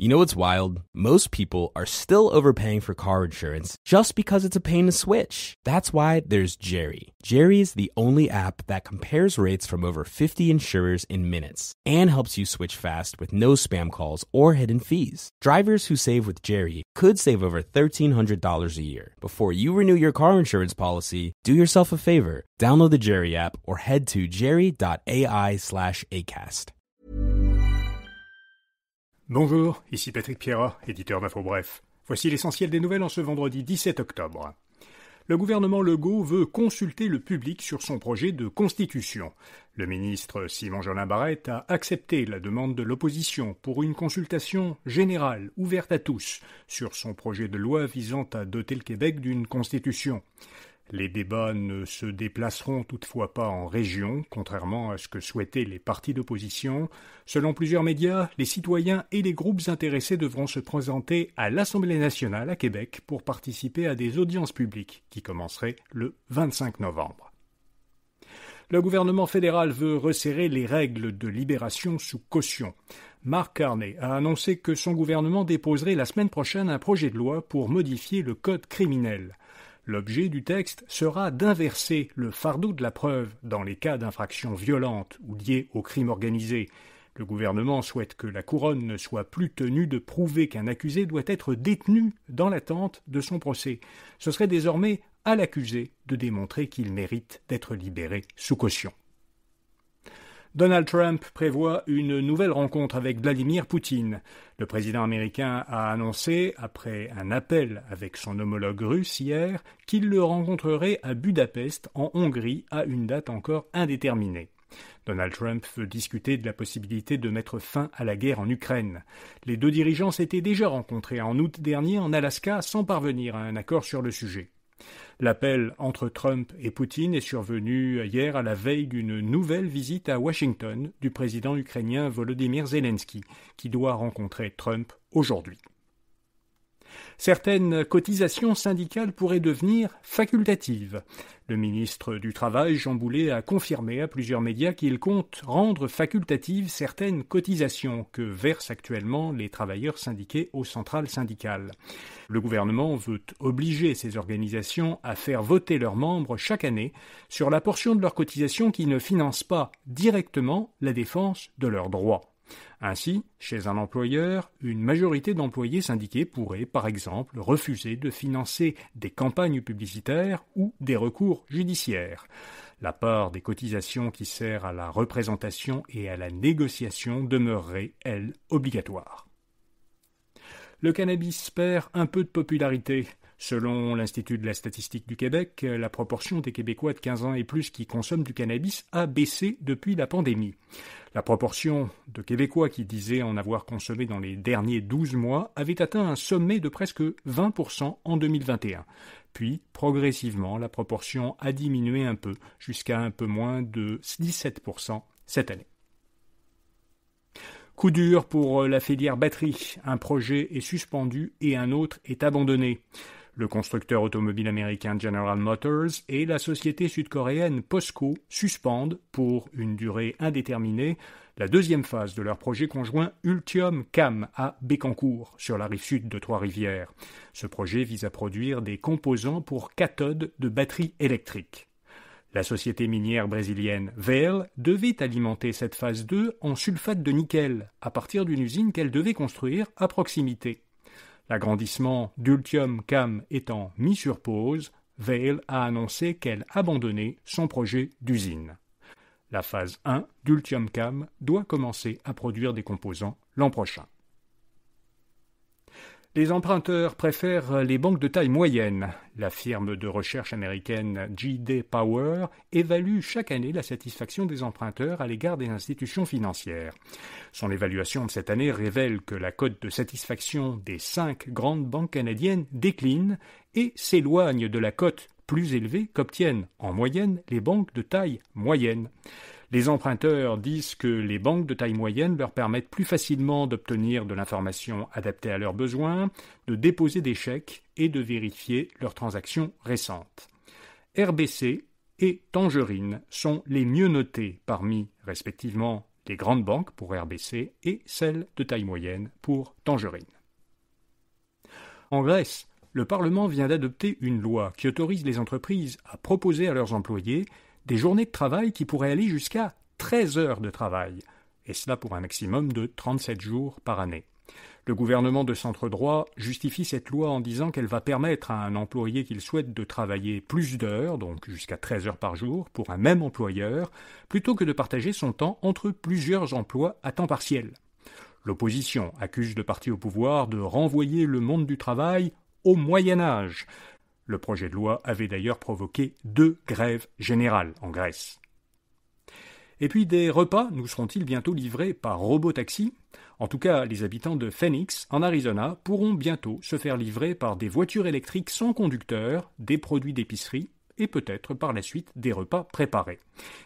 You know what's wild? Most people are still overpaying for car insurance just because it's a pain to switch. That's why there's Jerry. Jerry is the only app that compares rates from over 50 insurers in minutes and helps you switch fast with no spam calls or hidden fees. Drivers who save with Jerry could save over $1,300 a year. Before you renew your car insurance policy, do yourself a favor. Download the Jerry app or head to jerry.ai/acast. Bonjour, ici Patrick Pierrat, éditeur d'InfoBref. Voici l'essentiel des nouvelles en ce vendredi 17 octobre. Le gouvernement Legault veut consulter le public sur son projet de constitution. Le ministre Simon-Jolin Barrette a accepté la demande de l'opposition pour une consultation générale, ouverte à tous, sur son projet de loi visant à doter le Québec d'une constitution. Les débats ne se déplaceront toutefois pas en région, contrairement à ce que souhaitaient les partis d'opposition. Selon plusieurs médias, les citoyens et les groupes intéressés devront se présenter à l'Assemblée nationale à Québec pour participer à des audiences publiques qui commenceraient le 25 novembre. Le gouvernement fédéral veut resserrer les règles de libération sous caution. Mark Carney a annoncé que son gouvernement déposerait la semaine prochaine un projet de loi pour modifier le code criminel. L'objet du texte sera d'inverser le fardeau de la preuve dans les cas d'infractions violentes ou liées au crime organisé. Le gouvernement souhaite que la couronne ne soit plus tenue de prouver qu'un accusé doit être détenu dans l'attente de son procès. Ce serait désormais à l'accusé de démontrer qu'il mérite d'être libéré sous caution. Donald Trump prévoit une nouvelle rencontre avec Vladimir Poutine. Le président américain a annoncé, après un appel avec son homologue russe hier, qu'il le rencontrerait à Budapest, en Hongrie, à une date encore indéterminée. Donald Trump veut discuter de la possibilité de mettre fin à la guerre en Ukraine. Les deux dirigeants s'étaient déjà rencontrés en août dernier en Alaska sans parvenir à un accord sur le sujet. L'appel entre Trump et Poutine est survenu hier à la veille d'une nouvelle visite à Washington du président ukrainien Volodymyr Zelensky, qui doit rencontrer Trump aujourd'hui. Certaines cotisations syndicales pourraient devenir facultatives. Le ministre du Travail, Jean Boulet, a confirmé à plusieurs médias qu'il compte rendre facultatives certaines cotisations que versent actuellement les travailleurs syndiqués aux centrales syndicales. Le gouvernement veut obliger ces organisations à faire voter leurs membres chaque année sur la portion de leurs cotisations qui ne finance pas directement la défense de leurs droits. Ainsi, chez un employeur, une majorité d'employés syndiqués pourrait, par exemple, refuser de financer des campagnes publicitaires ou des recours judiciaires. La part des cotisations qui sert à la représentation et à la négociation demeurerait, elle, obligatoire. Le cannabis perd un peu de popularité. Selon l'Institut de la statistique du Québec, la proportion des Québécois de 15 ans et plus qui consomment du cannabis a baissé depuis la pandémie. La proportion de Québécois qui disaient en avoir consommé dans les derniers 12 mois avait atteint un sommet de presque 20% en 2021. Puis, progressivement, la proportion a diminué un peu, jusqu'à un peu moins de 17% cette année. Coup dur pour la filière batterie. Un projet est suspendu et un autre est abandonné. Le constructeur automobile américain General Motors et la société sud-coréenne POSCO suspendent, pour une durée indéterminée, la deuxième phase de leur projet conjoint Ultium CAM à Bécancour, sur la rive sud de Trois-Rivières. Ce projet vise à produire des composants pour cathodes de batteries électriques. La société minière brésilienne Vale devait alimenter cette phase 2 en sulfate de nickel, à partir d'une usine qu'elle devait construire à proximité. L'agrandissement d'Ultium CAM étant mis sur pause, Vale a annoncé qu'elle abandonnait son projet d'usine. La phase 1 d'Ultium CAM doit commencer à produire des composants l'an prochain. Les emprunteurs préfèrent les banques de taille moyenne. La firme de recherche américaine J.D. Power évalue chaque année la satisfaction des emprunteurs à l'égard des institutions financières. Son évaluation de cette année révèle que la cote de satisfaction des 5 grandes banques canadiennes décline et s'éloigne de la cote plus élevée qu'obtiennent en moyenne les banques de taille moyenne. Les emprunteurs disent que les banques de taille moyenne leur permettent plus facilement d'obtenir de l'information adaptée à leurs besoins, de déposer des chèques et de vérifier leurs transactions récentes. RBC et Tangerine sont les mieux notés parmi, respectivement, les grandes banques pour RBC et celles de taille moyenne pour Tangerine. En Grèce, le Parlement vient d'adopter une loi qui autorise les entreprises à proposer à leurs employés des journées de travail qui pourraient aller jusqu'à 13 heures de travail, et cela pour un maximum de 37 jours par année. Le gouvernement de centre-droit justifie cette loi en disant qu'elle va permettre à un employé qu'il souhaite de travailler plus d'heures, donc jusqu'à 13 heures par jour, pour un même employeur, plutôt que de partager son temps entre plusieurs emplois à temps partiel. L'opposition accuse le parti au pouvoir de renvoyer le monde du travail au Moyen-Âge. Le projet de loi avait d'ailleurs provoqué 2 grèves générales en Grèce. Et puis des repas nous seront-ils bientôt livrés par robotaxi ? En tout cas, les habitants de Phoenix, en Arizona, pourront bientôt se faire livrer par des voitures électriques sans conducteur, des produits d'épicerie et peut-être par la suite des repas préparés.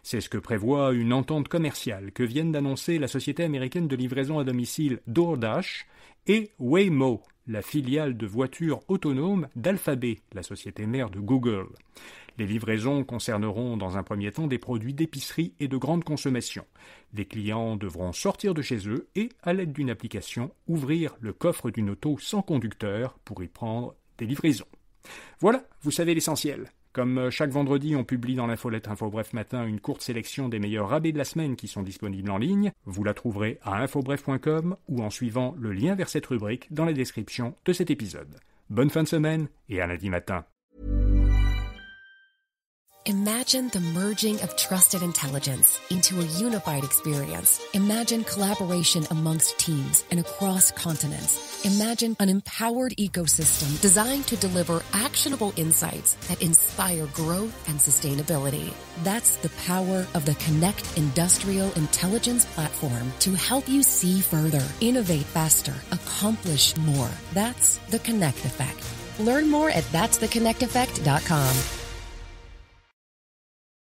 C'est ce que prévoit une entente commerciale que viennent d'annoncer la société américaine de livraison à domicile DoorDash et Waymo, la filiale de voitures autonomes d'Alphabet, la société mère de Google. Les livraisons concerneront dans un premier temps des produits d'épicerie et de grande consommation. Les clients devront sortir de chez eux et, à l'aide d'une application, ouvrir le coffre d'une auto sans conducteur pour y prendre des livraisons. Voilà, vous savez l'essentiel. Comme chaque vendredi, on publie dans l'infolettre InfoBref Matin une courte sélection des meilleurs rabais de la semaine qui sont disponibles en ligne. Vous la trouverez à infobref.com ou en suivant le lien vers cette rubrique dans la description de cet épisode. Bonne fin de semaine et à lundi matin. Imagine the merging of trusted intelligence into a unified experience. Imagine collaboration amongst teams and across continents. Imagine an empowered ecosystem designed to deliver actionable insights that inspire growth and sustainability. That's the power of the Connect Industrial Intelligence Platform to help you see further, innovate faster, accomplish more. That's the Connect Effect. Learn more at that'stheconnecteffect.com.